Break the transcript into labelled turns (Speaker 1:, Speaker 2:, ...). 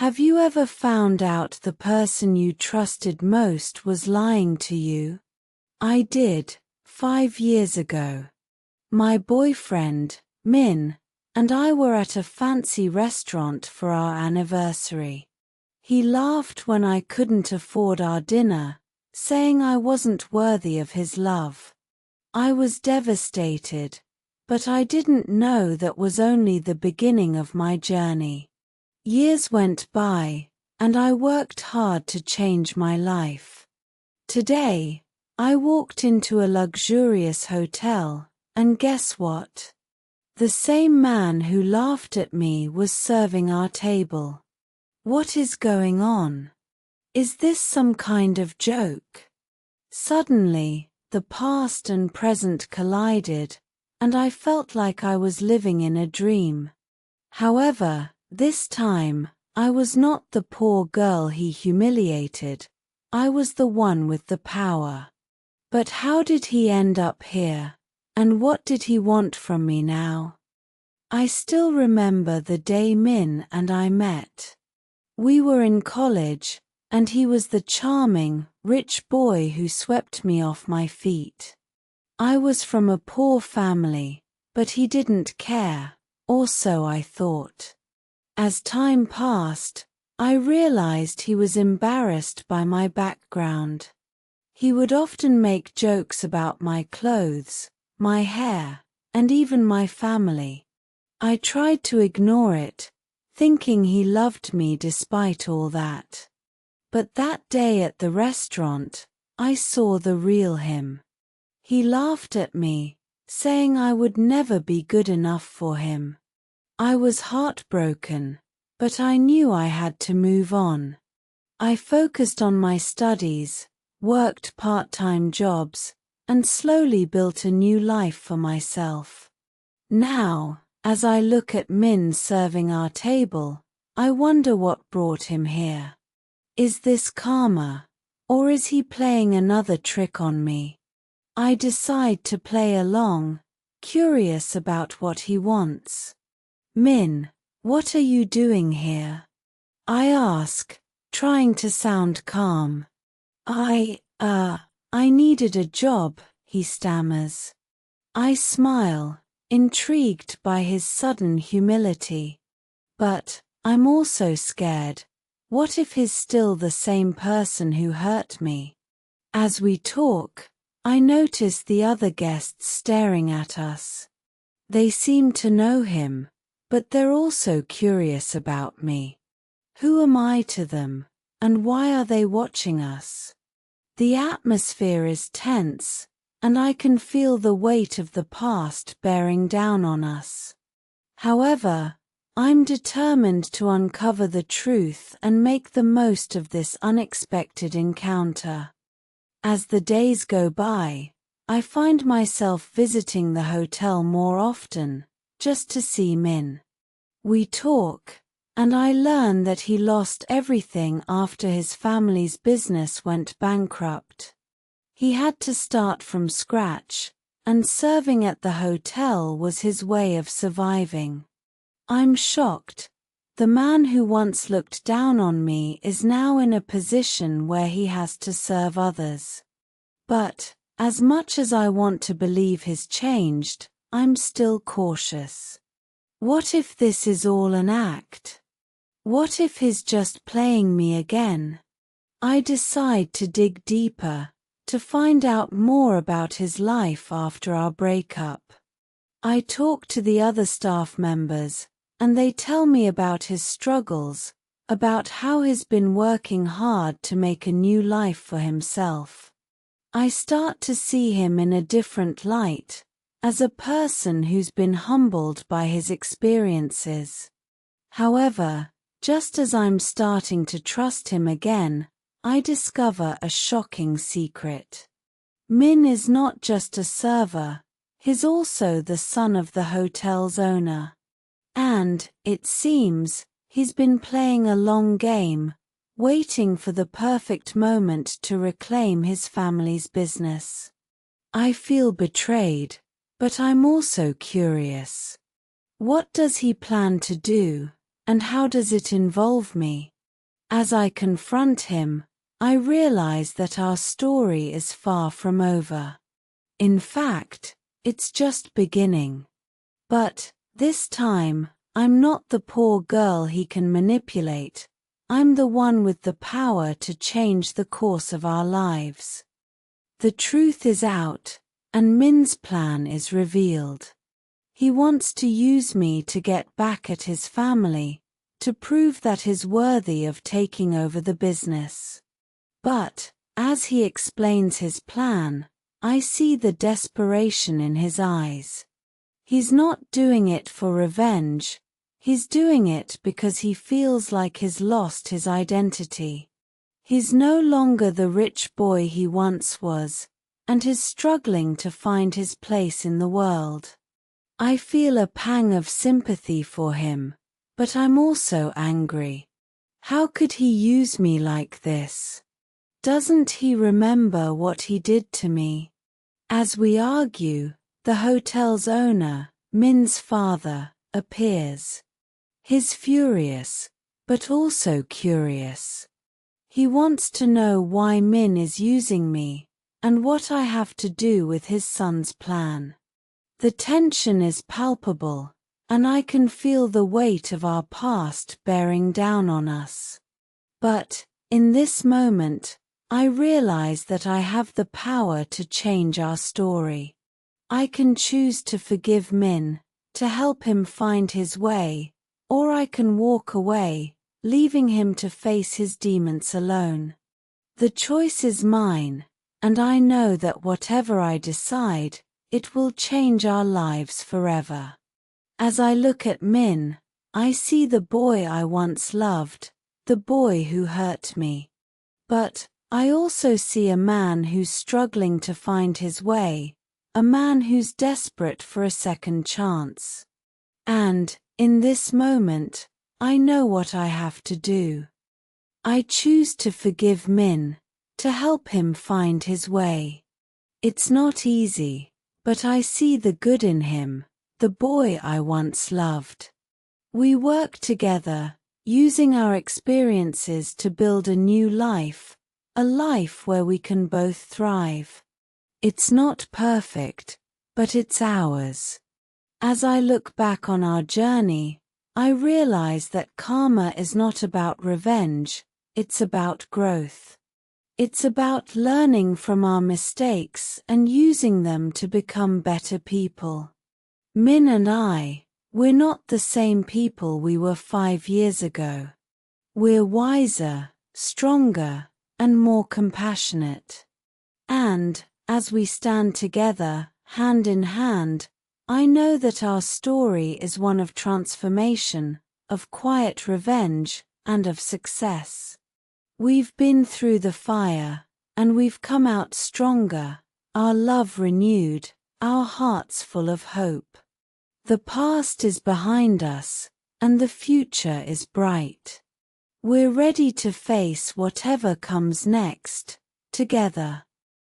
Speaker 1: Have you ever found out the person you trusted most was lying to you? I did, 5 years ago. My boyfriend, Min, and I were at a fancy restaurant for our anniversary. He laughed when I couldn't afford our dinner, saying I wasn't worthy of his love. I was devastated, but I didn't know that was only the beginning of my journey. Years went by, and I worked hard to change my life. Today, I walked into a luxurious hotel, and guess what? The same man who laughed at me was serving our table. What is going on? Is this some kind of joke? Suddenly, the past and present collided, and I felt like I was living in a dream. However, this time, I was not the poor girl he humiliated. I was the one with the power. But how did he end up here? And what did he want from me now? I still remember the day Min and I met. We were in college, and he was the charming, rich boy who swept me off my feet. I was from a poor family, but he didn't care, or so I thought. As time passed, I realized he was embarrassed by my background. He would often make jokes about my clothes, my hair, and even my family. I tried to ignore it, thinking he loved me despite all that. But that day at the restaurant, I saw the real him. He laughed at me, saying I would never be good enough for him. I was heartbroken, but I knew I had to move on. I focused on my studies, worked part-time jobs, and slowly built a new life for myself. Now, as I look at Min serving our table, I wonder what brought him here. Is this karma, or is he playing another trick on me? I decide to play along, curious about what he wants. Min, what are you doing here? I ask, trying to sound calm. I needed a job, he stammers. I smile, intrigued by his sudden humility. But, I'm also scared. What if he's still the same person who hurt me? As we talk, I notice the other guests staring at us. They seem to know him, but they're also curious about me. Who am I to them, and why are they watching us? The atmosphere is tense, and I can feel the weight of the past bearing down on us. However, I'm determined to uncover the truth and make the most of this unexpected encounter. As the days go by, I find myself visiting the hotel more often, just to see Min. We talk, and I learn that he lost everything after his family's business went bankrupt. He had to start from scratch, and serving at the hotel was his way of surviving. I'm shocked. The man who once looked down on me is now in a position where he has to serve others. But, as much as I want to believe he's changed, I'm still cautious. What if this is all an act? What if he's just playing me again? I decide to dig deeper, to find out more about his life after our breakup. I talk to the other staff members, and they tell me about his struggles, about how he's been working hard to make a new life for himself. I start to see him in a different light, as a person who's been humbled by his experiences. However, just as I'm starting to trust him again, I discover a shocking secret. Min is not just a server, he's also the son of the hotel's owner. And, it seems, he's been playing a long game, waiting for the perfect moment to reclaim his family's business. I feel betrayed, but I'm also curious. What does he plan to do, and how does it involve me? As I confront him, I realize that our story is far from over. In fact, it's just beginning. But, this time, I'm not the poor girl he can manipulate. I'm the one with the power to change the course of our lives. The truth is out, and Min's plan is revealed. He wants to use me to get back at his family, to prove that he's worthy of taking over the business. But, as he explains his plan, I see the desperation in his eyes. He's not doing it for revenge, he's doing it because he feels like he's lost his identity. He's no longer the rich boy he once was, and is struggling to find his place in the world. I feel a pang of sympathy for him, but I'm also angry. How could he use me like this? Doesn't he remember what he did to me? As we argue, the hotel's owner, Min's father, appears. He's furious, but also curious. He wants to know why Min is using me, and what I have to do with his son's plan. The tension is palpable, and I can feel the weight of our past bearing down on us. But, in this moment, I realize that I have the power to change our story. I can choose to forgive Min, to help him find his way, or I can walk away, leaving him to face his demons alone. The choice is mine, and I know that whatever I decide, it will change our lives forever. As I look at Min, I see the boy I once loved, the boy who hurt me. But, I also see a man who's struggling to find his way, a man who's desperate for a second chance. And, in this moment, I know what I have to do. I choose to forgive Min, to help him find his way. It's not easy, but I see the good in him, the boy I once loved. We work together, using our experiences to build a new life, a life where we can both thrive. It's not perfect, but it's ours. As I look back on our journey, I realize that karma is not about revenge, it's about growth. It's about learning from our mistakes and using them to become better people. Min and we're not the same people we were 5 years ago. We're wiser, stronger, and more compassionate. And, as we stand together, hand in hand, I know that our story is one of transformation, of quiet revenge, and of success. We've been through the fire, and we've come out stronger, our love renewed, our hearts full of hope. The past is behind us, and the future is bright. We're ready to face whatever comes next, together.